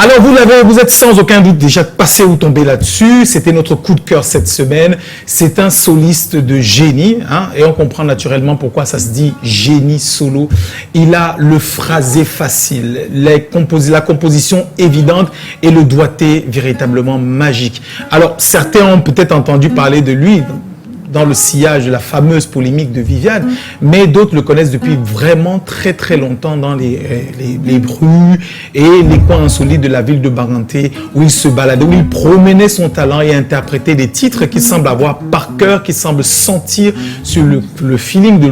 Alors, vous êtes sans aucun doute déjà passé ou tombé là-dessus. C'était notre coup de cœur cette semaine. C'est un soliste de génie, hein, et on comprend naturellement pourquoi ça se dit génie solo. Il a le phrasé facile, la composition évidente et le doigté véritablement magique. Alors, certains ont peut-être entendu parler de lui dans le sillage de la fameuse polémique de Viviane, mais d'autres le connaissent depuis vraiment très très longtemps dans les rues et les coins insolites de la ville de Baranté, où il se baladait, où il promenait son talent et interprétait des titres qu'il semble avoir par cœur, qu'il semble sentir sur le feeling de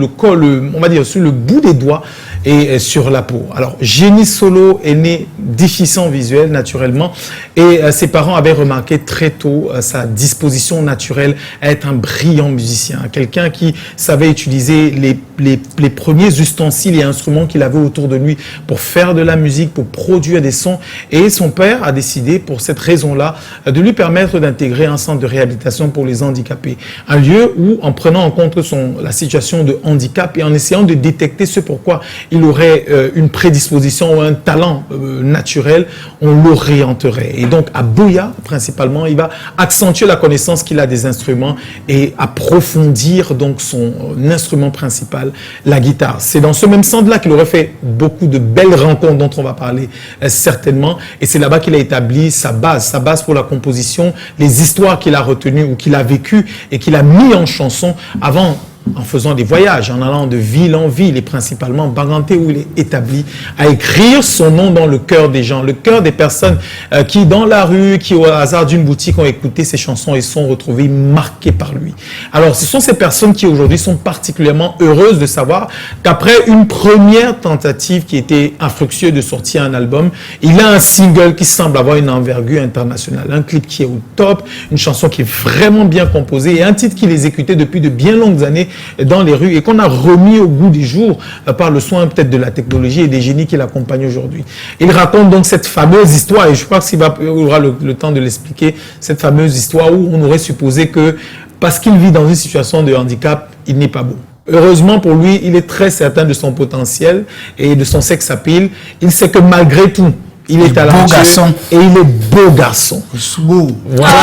on va dire sur le bout des doigts et sur la peau. Alors, génie solo est né déficient visuel naturellement, et ses parents avaient remarqué très tôt sa disposition naturelle à être un brillant musicien, quelqu'un qui savait utiliser les premiers ustensiles et instruments qu'il avait autour de lui pour faire de la musique, pour produire des sons. Et son père a décidé, pour cette raison-là, de lui permettre d'intégrer un centre de réhabilitation pour les handicapés. Un lieu où, en prenant en compte la situation de handicap et en essayant de détecter ce pourquoi il aurait une prédisposition ou un talent naturel, on l'orienterait. Et donc, à Buea, principalement, il va accentuer la connaissance qu'il a des instruments et approfondir donc son instrument principal, la guitare. C'est dans ce même centre-là qu'il aurait fait beaucoup de belles rencontres dont on va parler certainement. Et c'est là-bas qu'il a établi sa base pour la composition, les histoires qu'il a retenues ou qu'il a vécues et qu'il a mis en chanson avant, en faisant des voyages, en allant de ville en ville et principalement Baranté où il est établi, à écrire son nom dans le cœur des gens, le cœur des personnes qui dans la rue, qui au hasard d'une boutique ont écouté ses chansons et sont retrouvées marquées par lui. Alors ce sont ces personnes qui aujourd'hui sont particulièrement heureuses de savoir qu'après une première tentative qui était infructueuse de sortir un album, il a un single qui semble avoir une envergure internationale, un clip qui est au top, une chanson qui est vraiment bien composée et un titre qu'il exécutait depuis de bien longues années dans les rues et qu'on a remis au goût du jour par le soin peut-être de la technologie et des génies qui l'accompagnent aujourd'hui. Il raconte donc cette fameuse histoire, et je crois qu'il aura le temps de l'expliquer, cette fameuse histoire où on aurait supposé que parce qu'il vit dans une situation de handicap, il n'est pas beau. Heureusement pour lui, il est très certain de son potentiel et de son sex appeal. Il sait que malgré tout, il est talentueux et il est beau garçon. Voilà.